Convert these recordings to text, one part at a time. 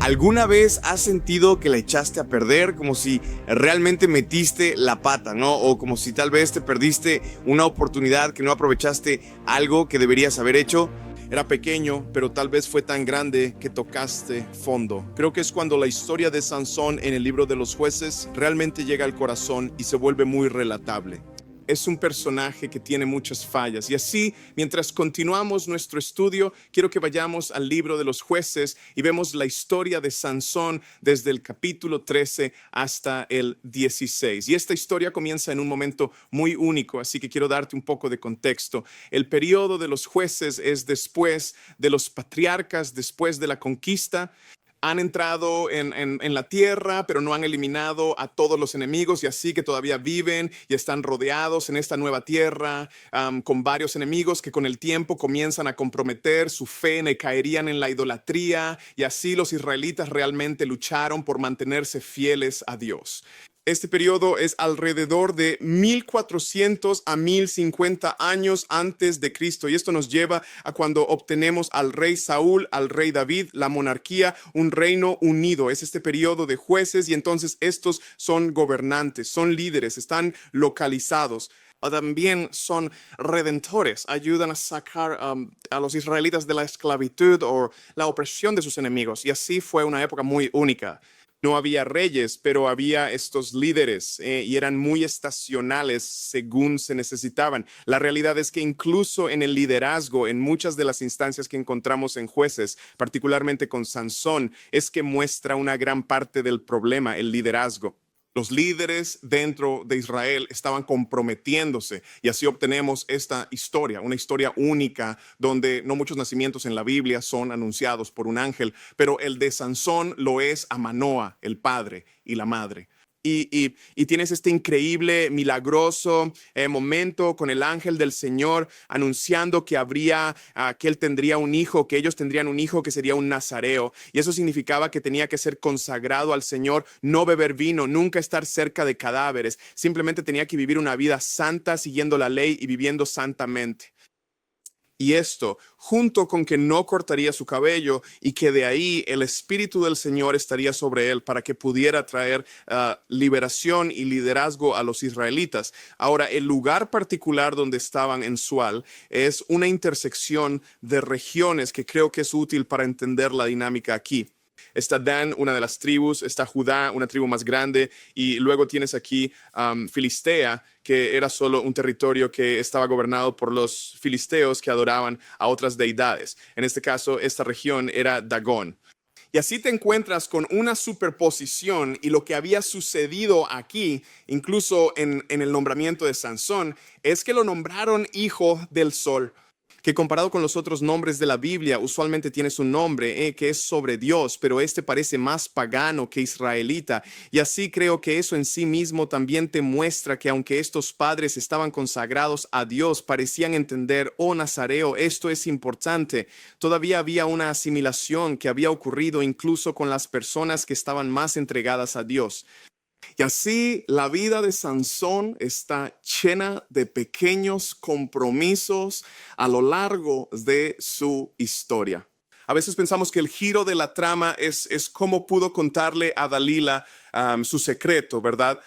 ¿Alguna vez has sentido que la echaste a perder, como si realmente metiste la pata, ¿no? O como si tal vez te perdiste una oportunidad, que no aprovechaste algo que deberías haber hecho? Era pequeño, pero tal vez fue tan grande que tocaste fondo. Creo que es cuando la historia de Sansón en el libro de los jueces realmente llega al corazón y se vuelve muy relatable. Es un personaje que tiene muchas fallas. Y así, mientras continuamos nuestro estudio, quiero que vayamos al libro de los jueces y vemos la historia de Sansón desde el capítulo 13 hasta el 16. Y esta historia comienza en un momento muy único, así que quiero darte un poco de contexto. El periodo de los jueces es después de los patriarcas, después de la conquista. Han entrado en la tierra, pero no han eliminado a todos los enemigos, y así que todavía viven y están rodeados en esta nueva tierra con varios enemigos que con el tiempo comienzan a comprometer su fe, caerían en la idolatría, y así los israelitas realmente lucharon por mantenerse fieles a Dios. Este periodo es alrededor de 1400 a 1050 años antes de Cristo, y esto nos lleva a cuando obtenemos al rey Saúl, al rey David, la monarquía, un reino unido. Es este periodo de jueces, y entonces estos son gobernantes, son líderes, están localizados. También son redentores, ayudan a sacar a los israelitas de la esclavitud o la opresión de sus enemigos, y así fue una época muy única. No había reyes, pero había estos líderes y eran muy estacionales según se necesitaban. La realidad es que incluso en el liderazgo, en muchas de las instancias que encontramos en jueces, particularmente con Sansón, es que muestra una gran parte del problema, el liderazgo. Los líderes dentro de Israel estaban comprometiéndose, y así obtenemos esta historia, una historia única donde no muchos nacimientos en la Biblia son anunciados por un ángel, pero el de Sansón lo es a Manoa, el padre y la madre. Y tienes este increíble, milagroso momento con el ángel del Señor anunciando que que él tendría un hijo, que ellos tendrían un hijo que sería un nazareo. Y eso significaba que tenía que ser consagrado al Señor, no beber vino, nunca estar cerca de cadáveres. Simplemente tenía que vivir una vida santa, siguiendo la ley y viviendo santamente. Y esto, junto con que no cortaría su cabello, y que de ahí el Espíritu del Señor estaría sobre él para que pudiera traer liberación y liderazgo a los israelitas. Ahora, el lugar particular donde estaban en Sual es una intersección de regiones que creo que es útil para entender la dinámica aquí. Está Dan, una de las tribus, está Judá, una tribu más grande, y luego tienes aquí Filistea, que era solo un territorio que estaba gobernado por los filisteos que adoraban a otras deidades. En este caso, esta región era Dagón. Y así te encuentras con una superposición, y lo que había sucedido aquí, incluso en el nombramiento de Sansón, es que lo nombraron hijo del sol, que comparado con los otros nombres de la Biblia, usualmente tienes un nombre que es sobre Dios, pero este parece más pagano que israelita. Y así creo que eso en sí mismo también te muestra que aunque estos padres estaban consagrados a Dios, parecían entender, oh nazareo, esto es importante. Todavía había una asimilación que había ocurrido incluso con las personas que estaban más entregadas a Dios. Y así la vida de Sansón está llena de pequeños compromisos a lo largo de su historia. A veces pensamos que el giro de la trama es cómo pudo contarle a Dalila su secreto, ¿verdad?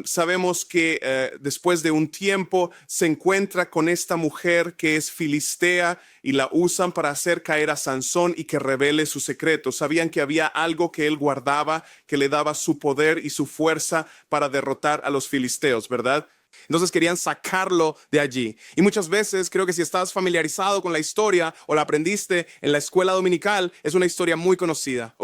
Sabemos que después de un tiempo se encuentra con esta mujer que es filistea, y la usan para hacer caer a Sansón y que revele su secreto. Sabían que había algo que él guardaba que le daba su poder y su fuerza para derrotar a los filisteos, ¿verdad? Entonces querían sacarlo de allí. Y muchas veces creo que si estás familiarizado con la historia o la aprendiste en la escuela dominical, es una historia muy conocida.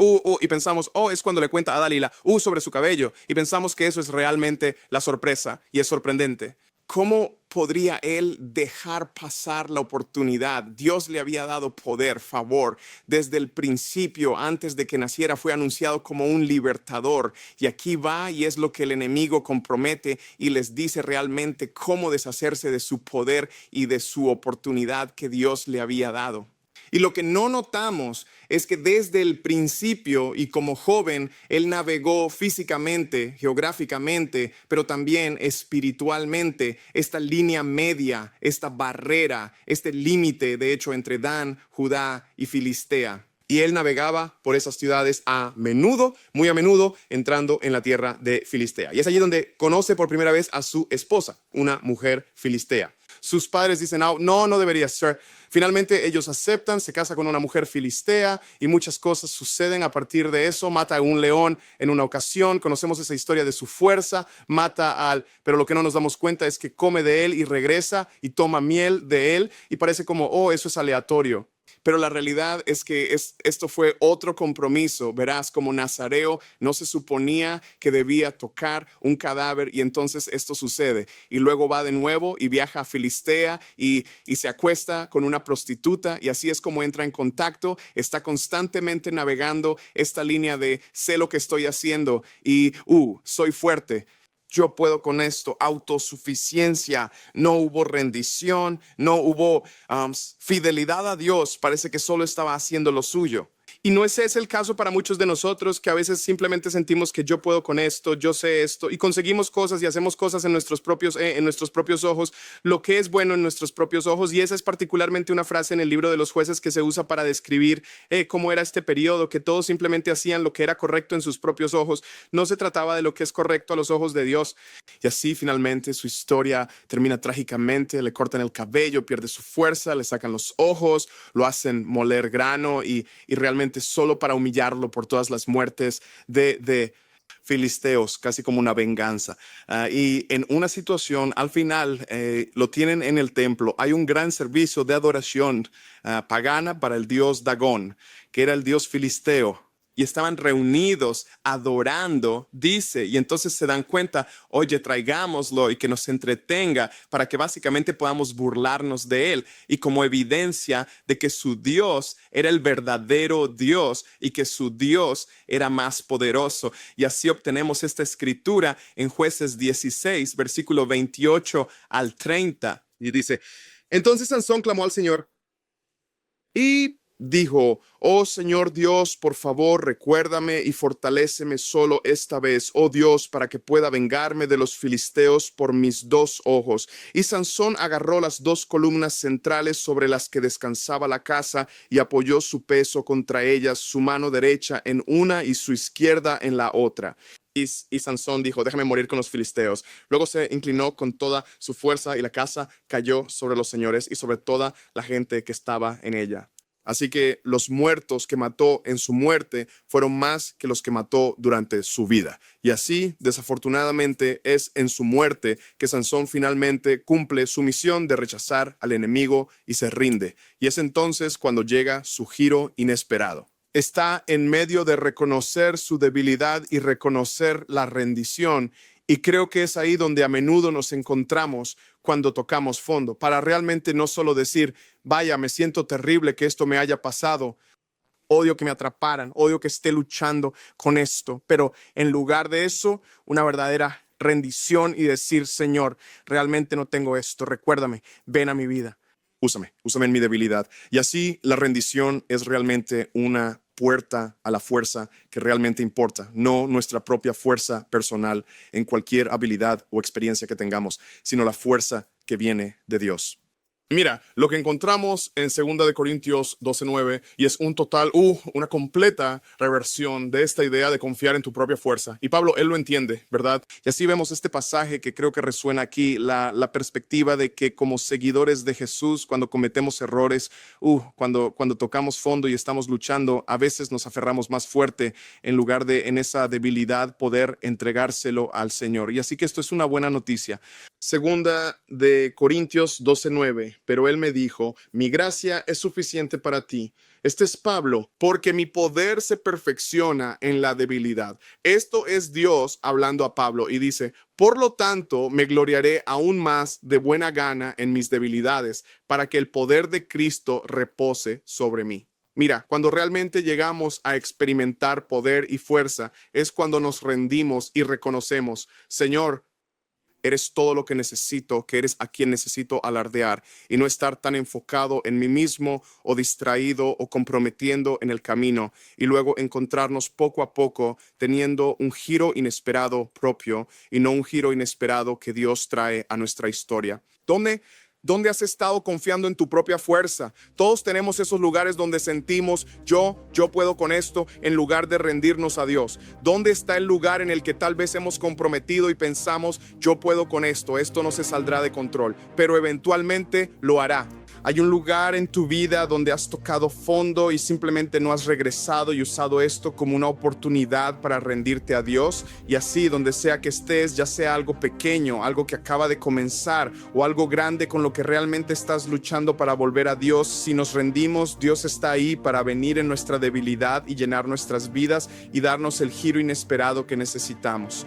Y pensamos, es cuando le cuenta a Dalila, sobre su cabello. Y pensamos que eso es realmente la sorpresa, y es sorprendente. ¿Cómo podría él dejar pasar la oportunidad? Dios le había dado poder, favor. Desde el principio, antes de que naciera, fue anunciado como un libertador. Y aquí va, y es lo que el enemigo compromete y les dice realmente cómo deshacerse de su poder y de su oportunidad que Dios le había dado. Y lo que no notamos es que desde el principio y como joven, él navegó físicamente, geográficamente, pero también espiritualmente, esta línea media, esta barrera, este límite, de hecho, entre Dan, Judá y Filistea. Y él navegaba por esas ciudades a menudo, muy a menudo, entrando en la tierra de Filistea. Y es allí donde conoce por primera vez a su esposa, una mujer filistea. Sus padres dicen, no deberías ser. Finalmente ellos aceptan, se casa con una mujer filistea y muchas cosas suceden a partir de eso. Mata a un león en una ocasión, conocemos esa historia de su fuerza, pero lo que no nos damos cuenta es que come de él y regresa y toma miel de él y parece como, eso es aleatorio. Pero la realidad es que esto fue otro compromiso. Verás, como nazareo no se suponía que debía tocar un cadáver y entonces esto sucede. Y luego va de nuevo y viaja a Filistea y se acuesta con una prostituta y así es como entra en contacto. Está constantemente navegando esta línea de sé lo que estoy haciendo y soy fuerte. Yo puedo con esto, autosuficiencia, no hubo rendición, no hubo fidelidad a Dios, parece que solo estaba haciendo lo suyo. Y no ese es el caso para muchos de nosotros que a veces simplemente sentimos que yo puedo con esto, yo sé esto y conseguimos cosas y hacemos cosas en nuestros propios ojos, lo que es bueno en nuestros propios ojos. Y esa es particularmente una frase en el libro de los Jueces que se usa para describir cómo era este periodo, que todos simplemente hacían lo que era correcto en sus propios ojos. No se trataba de lo que es correcto a los ojos de Dios. Y así finalmente su historia termina trágicamente, le cortan el cabello, pierde su fuerza, le sacan los ojos, lo hacen moler grano y realmente solo para humillarlo por todas las muertes de filisteos, casi como una venganza. Y en una situación, al final, lo tienen en el templo. Hay un gran servicio de adoración pagana para el dios Dagón, que era el dios filisteo. Y estaban reunidos adorando, dice, y entonces se dan cuenta, oye, traigámoslo y que nos entretenga para que básicamente podamos burlarnos de él. Y como evidencia de que su Dios era el verdadero Dios y que su Dios era más poderoso. Y así obtenemos esta escritura en Jueces 16, versículo 28 al 30. Y dice, entonces Sansón clamó al Señor y dijo, oh Señor Dios, por favor, recuérdame y fortaléceme solo esta vez, oh Dios, para que pueda vengarme de los filisteos por mis dos ojos. Y Sansón agarró las dos columnas centrales sobre las que descansaba la casa y apoyó su peso contra ellas, su mano derecha en una y su izquierda en la otra. Y Sansón dijo, déjame morir con los filisteos. Luego se inclinó con toda su fuerza y la casa cayó sobre los señores y sobre toda la gente que estaba en ella. Así que los muertos que mató en su muerte fueron más que los que mató durante su vida. Y así, desafortunadamente, es en su muerte que Sansón finalmente cumple su misión de rechazar al enemigo y se rinde. Y es entonces cuando llega su giro inesperado. Está en medio de reconocer su debilidad y reconocer la rendición. Y creo que es ahí donde a menudo nos encontramos cuando tocamos fondo, para realmente no solo decir, vaya, me siento terrible que esto me haya pasado, odio que me atraparan, odio que esté luchando con esto, pero en lugar de eso, una verdadera rendición y decir, Señor, realmente no tengo esto, recuérdame, ven a mi vida, úsame en mi debilidad. Y así la rendición es realmente una puerta a la fuerza que realmente importa, no nuestra propia fuerza personal en cualquier habilidad o experiencia que tengamos, sino la fuerza que viene de Dios. Mira, lo que encontramos en 2 de Corintios 12:9 y es una completa reversión de esta idea de confiar en tu propia fuerza. Y Pablo, él lo entiende, ¿verdad? Y así vemos este pasaje que creo que resuena aquí, la perspectiva de que como seguidores de Jesús, cuando cometemos errores, cuando tocamos fondo y estamos luchando, a veces nos aferramos más fuerte en lugar de en esa debilidad poder entregárselo al Señor. Y así que esto es una buena noticia. 2 de Corintios 12:9, pero él me dijo, mi gracia es suficiente para ti. Este es Pablo, porque mi poder se perfecciona en la debilidad. Esto es Dios hablando a Pablo y dice, por lo tanto, me gloriaré aún más de buena gana en mis debilidades, para que el poder de Cristo repose sobre mí. Mira, cuando realmente llegamos a experimentar poder y fuerza, es cuando nos rendimos y reconocemos, Señor, eres todo lo que necesito, que eres a quien necesito alardear y no estar tan enfocado en mí mismo o distraído o comprometiendo en el camino y luego encontrarnos poco a poco teniendo un giro inesperado propio y no un giro inesperado que Dios trae a nuestra historia. ¿Dónde has estado confiando en tu propia fuerza? Todos tenemos esos lugares donde sentimos, yo puedo con esto, en lugar de rendirnos a Dios. ¿Dónde está el lugar en el que tal vez hemos comprometido y pensamos, yo puedo con esto no se saldrá de control, pero eventualmente lo hará? Hay un lugar en tu vida donde has tocado fondo y simplemente no has regresado y usado esto como una oportunidad para rendirte a Dios, y así donde sea que estés, ya sea algo pequeño, algo que acaba de comenzar o algo grande con lo que realmente estás luchando para volver a Dios, si nos rendimos, Dios está ahí para venir en nuestra debilidad y llenar nuestras vidas y darnos el giro inesperado que necesitamos.